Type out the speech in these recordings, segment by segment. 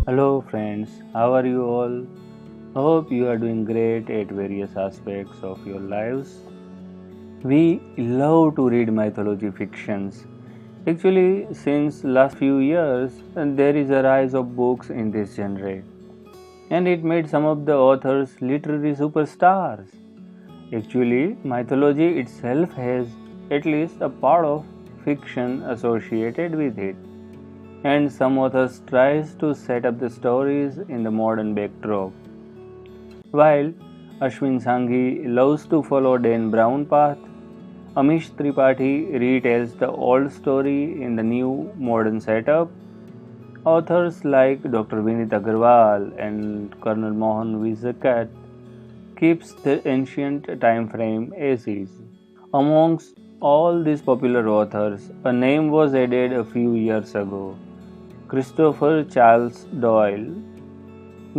Hello friends, how are you all? Hope you are doing great at various aspects of your lives. We love to read mythology fictions. Actually, since last few years, there is a rise of books in this genre, and it made some of the authors literary superstars. Actually, mythology itself has at least a part of fiction associated with it, and some authors tries to set up the stories in the modern backdrop. While Ashwin Sanghi loves to follow Dan Brown path, Amish Tripathi retells the old story in the new modern setup. Authors like Dr. Vinit Agarwal and Colonel Mohan Vijakat keeps the ancient time frame as is. Amongst all these popular authors, a name was added a few years ago. Christopher Charles Doyle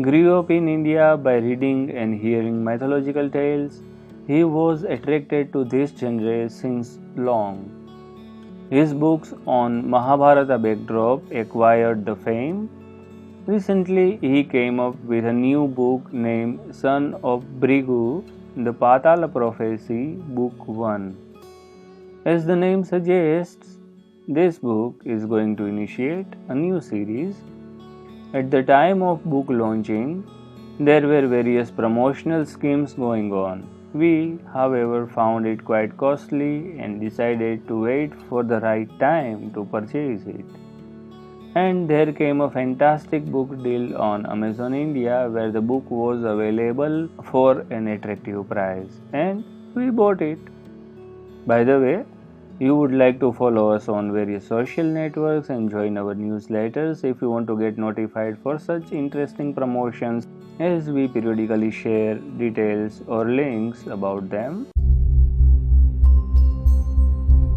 grew up in India by reading and hearing mythological tales. He was attracted to this genre since long. His books on Mahabharata backdrop acquired the fame. Recently, he came up with a new book named Son of Bhrigu, the Pataala Prophecy, Book 1. As the name suggests, this book is going to initiate a new series. At the time of book launching, there were various promotional schemes going on. We, however, found it quite costly and decided to wait for the right time to purchase it. And there came a fantastic book deal on Amazon India where the book was available for an attractive price, and we bought it. By the way, you would like to follow us on various social networks and join our newsletters if you want to get notified for such interesting promotions as we periodically share details or links about them.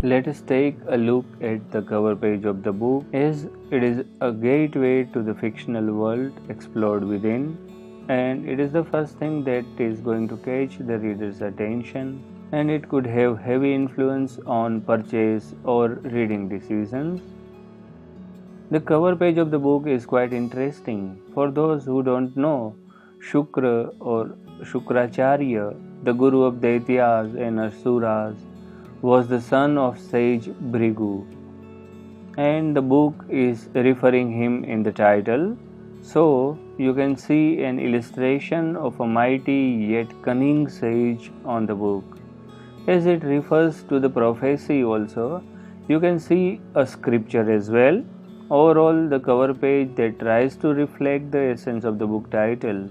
Let us take a look at the cover page of the book, as it is a gateway to the fictional world explored within, and it is the first thing that is going to catch the reader's attention, and it could have heavy influence on purchase or reading decisions. The cover page of the book is quite interesting. For those who don't know, Shukra or Shukracharya, the guru of Daityas and Asuras, was the son of sage Bhrigu, and the book is referring him in the title. So you can see an illustration of a mighty yet cunning sage on the book. As it refers to the prophecy also, you can see a scripture as well. Overall, the cover page that tries to reflect the essence of the book title.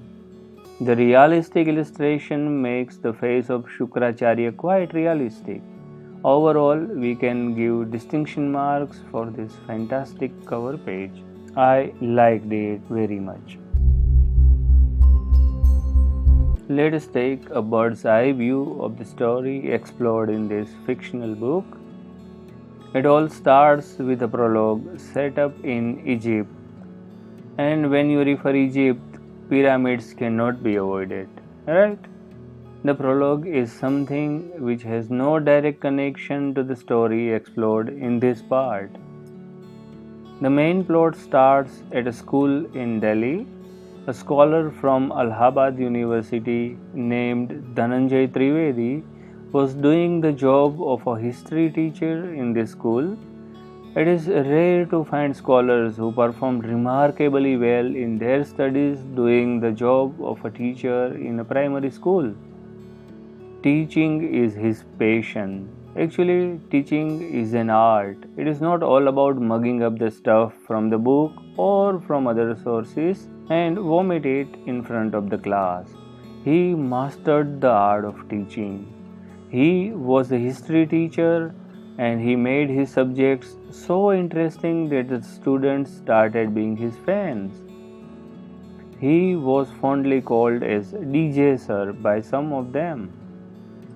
The realistic illustration makes the face of Shukracharya quite realistic. Overall, we can give distinction marks for this fantastic cover page. I liked it very much. Let us take a bird's eye view of the story explored in this fictional book. It all starts with a prologue set up in Egypt. And when you refer Egypt, pyramids cannot be avoided, right? The prologue is something which has no direct connection to the story explored in this part. The main plot starts at a school in Delhi. A scholar from Allahabad University named Dhananjay Trivedi was doing the job of a history teacher in this school. It is rare to find scholars who perform remarkably well in their studies doing the job of a teacher in a primary school. Teaching is his passion. Actually, teaching is an art. It is not all about mugging up the stuff from the book or from other sources and vomit it in front of the class. He mastered the art of teaching. He was a history teacher and he made his subjects so interesting that the students started being his fans. He was fondly called as DJ Sir by some of them.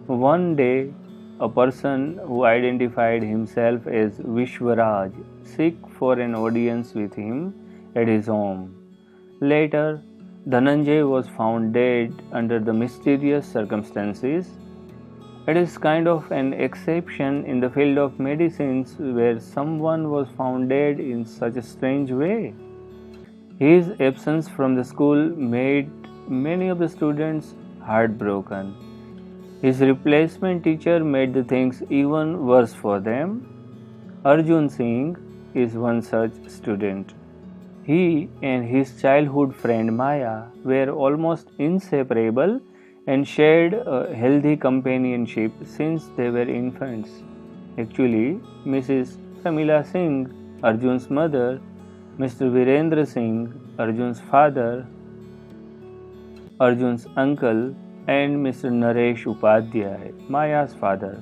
One day, a person who identified himself as Vishwaraj seeked for an audience with him at his home. Later, Dhananjay was found dead under the mysterious circumstances. It is kind of an exception in the field of medicines where someone was found dead in such a strange way. His absence from the school made many of the students heartbroken. His replacement teacher made the things even worse for them. Arjun Singh is one such student. He and his childhood friend Maya were almost inseparable and shared a healthy companionship since they were infants. Actually, Mrs. Pramila Singh, Arjun's mother, Mr. Virendra Singh, Arjun's father, Arjun's uncle, and Mr. Naresh Upadhyay, Maya's father,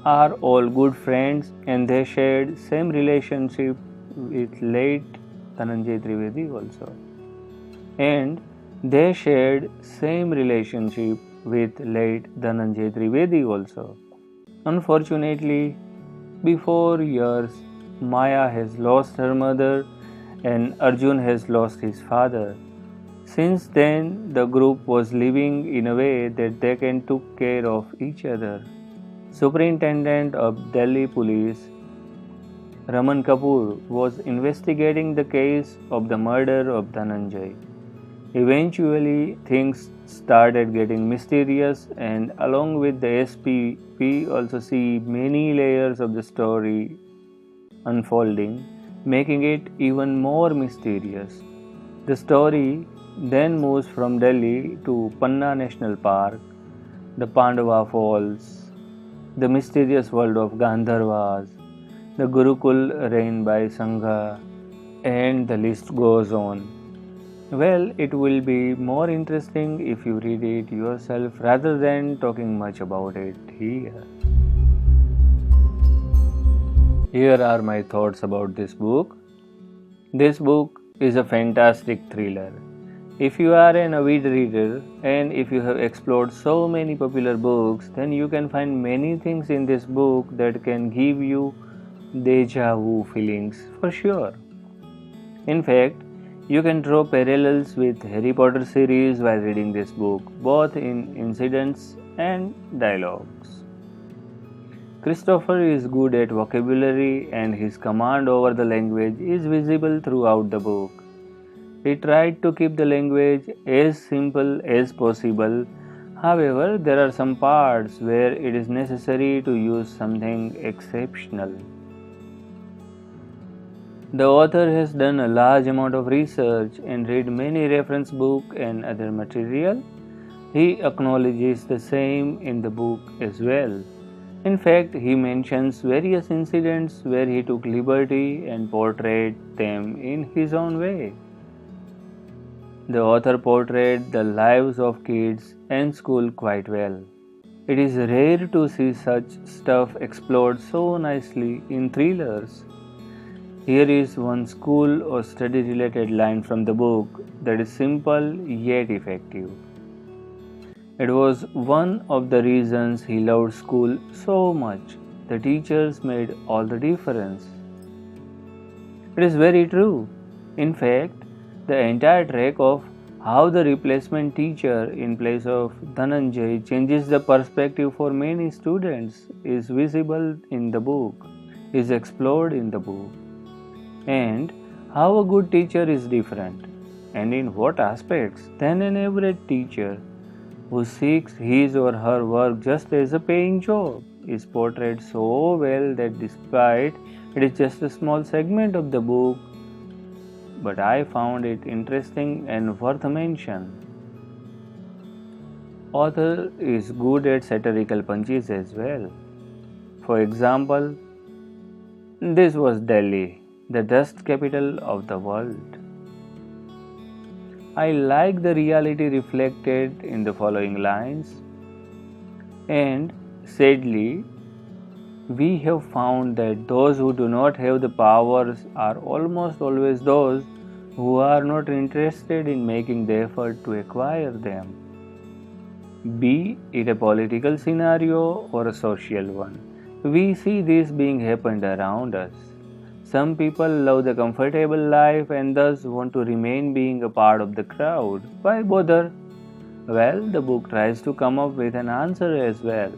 are all good friends and they shared same relationship with late Dhananjay Trivedi also. And they shared same relationship with late Dhananjay Trivedi also. Unfortunately, before years, Maya has lost her mother and Arjun has lost his father. Since then, the group was living in a way that they can took care of each other. Superintendent of Delhi Police Raman Kapoor was investigating the case of the murder of Dhananjay. Eventually, things started getting mysterious, and along with the SP, we also see many layers of the story unfolding, making it even more mysterious. The story then moves from Delhi to Panna National Park, the Pandava Falls, the mysterious world of Gandharvas, the Gurukul reigned by Sangha, and the list goes on. Well, it will be more interesting if you read it yourself rather than talking much about it here. Here are my thoughts about this book. This book is a fantastic thriller. If you are an avid reader and if you have explored so many popular books, then you can find many things in this book that can give you deja vu feelings for sure. In fact, you can draw parallels with Harry Potter series while reading this book, both in incidents and dialogues. Christopher is good at vocabulary and his command over the language is visible throughout the book. He tried to keep the language as simple as possible. However, there are some parts where it is necessary to use something exceptional. The author has done a large amount of research and read many reference books and other material. He acknowledges the same in the book as well. In fact, he mentions various incidents where he took liberty and portrayed them in his own way. The author portrayed the lives of kids and school quite well. It is rare to see such stuff explored so nicely in thrillers. Here is one school or study related line from the book that is simple yet effective. It was one of the reasons he loved school so much. The teachers made all the difference. It is very true. In fact, the entire track of how the replacement teacher in place of Dhananjay changes the perspective for many students is visible in the book, is explored in the book. And how a good teacher is different, and in what aspects, than an average teacher who seeks his or her work just as a paying job is portrayed so well that despite it is just a small segment of the book, but I found it interesting and worth mention. Author is good at satirical punches as well. For example, this was Delhi, the dust capital of the world. I like the reality reflected in the following lines. And sadly, we have found that those who do not have the powers are almost always those who are not interested in making the effort to acquire them, be it a political scenario or a social one. We see this being happened around us. Some people love the comfortable life and thus want to remain being a part of the crowd. Why bother? Well, the book tries to come up with an answer as well.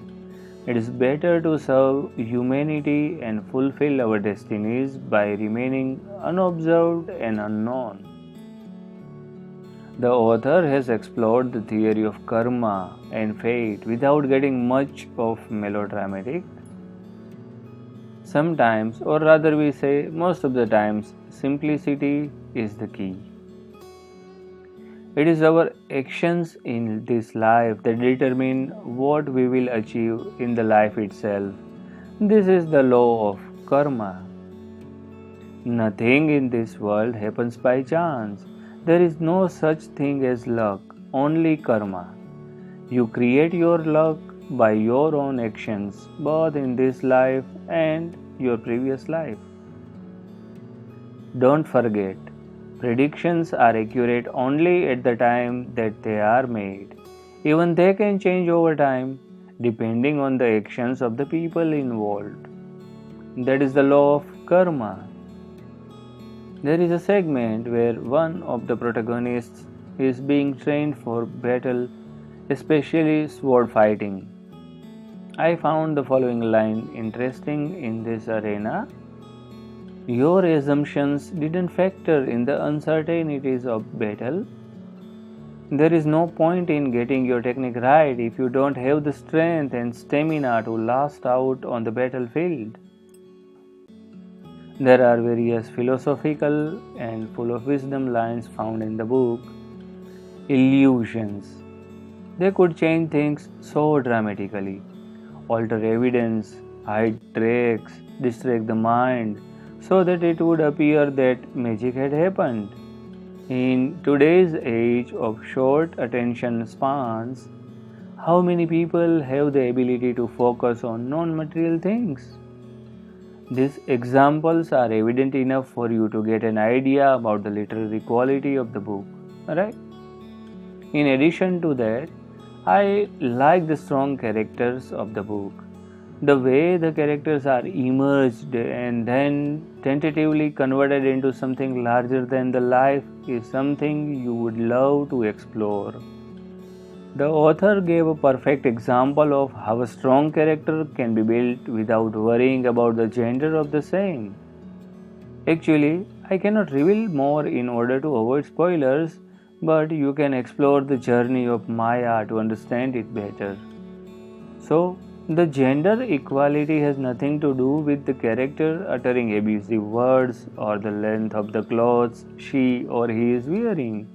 It is better to serve humanity and fulfill our destinies by remaining unobserved and unknown. The author has explored the theory of karma and fate without getting much of melodramatic. Sometimes, or rather we say most of the times, simplicity is the key. It is our actions in this life that determine what we will achieve in the life itself. This is the law of karma. Nothing in this world happens by chance. There is no such thing as luck, only karma. You create your luck by your own actions, both in this life and your previous life. Don't forget, predictions are accurate only at the time that they are made. Even they can change over time, depending on the actions of the people involved. That is the law of karma. There is a segment where one of the protagonists is being trained for battle, especially sword fighting. I found the following line interesting in this arena. Your assumptions didn't factor in the uncertainties of battle. There is no point in getting your technique right if you don't have the strength and stamina to last out on the battlefield. There are various philosophical and full of wisdom lines found in the book. Illusions. They could change things so dramatically, alter evidence, hide tracks, distract the mind, so that it would appear that magic had happened. In today's age of short attention spans, how many people have the ability to focus on non-material things? These examples are evident enough for you to get an idea about the literary quality of the book, right? In addition to that, I like the strong characters of the book. The way the characters are emerged and then tentatively converted into something larger than the life is something you would love to explore. The author gave a perfect example of how a strong character can be built without worrying about the gender of the same. Actually, I cannot reveal more in order to avoid spoilers, but you can explore the journey of Maya to understand it better. So, the gender equality has nothing to do with the character uttering abusive words or the length of the clothes she or he is wearing.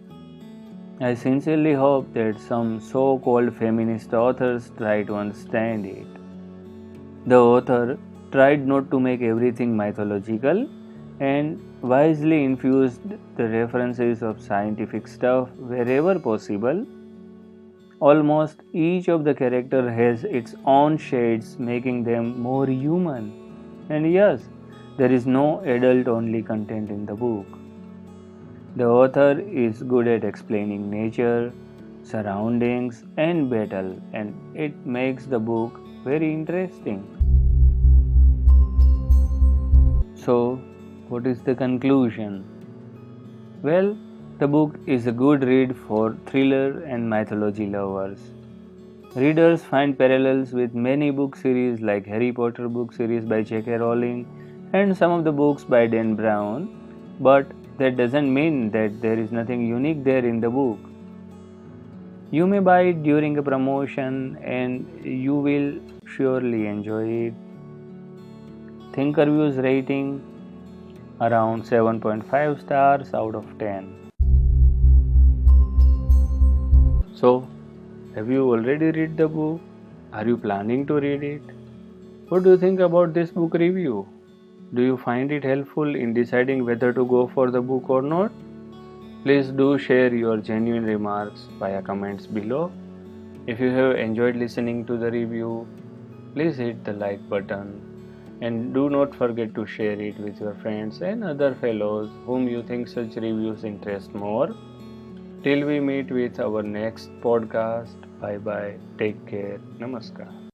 I sincerely hope that some so-called feminist authors try to understand it. The author tried not to make everything mythological and wisely infused the references of scientific stuff wherever possible. Almost each of the characters has its own shades, making them more human. And yes, there is no adult-only content in the book. The author is good at explaining nature, surroundings, and battle, and it makes the book very interesting. So, what is the conclusion? Well, the book is a good read for thriller and mythology lovers. Readers find parallels with many book series like Harry Potter book series by J.K. Rowling and some of the books by Dan Brown, but that doesn't mean that there is nothing unique there in the book. You may buy it during a promotion and you will surely enjoy it. ThinkerViews rating around 7.5 stars out of 10. So, have you already read the book? Are you planning to read it? What do you think about this book review? Do you find it helpful in deciding whether to go for the book or not? Please do share your genuine remarks via comments below. If you have enjoyed listening to the review, please hit the like button and do not forget to share it with your friends and other fellows whom you think such reviews interest more. Till we meet with our next podcast, bye bye, take care, namaskar.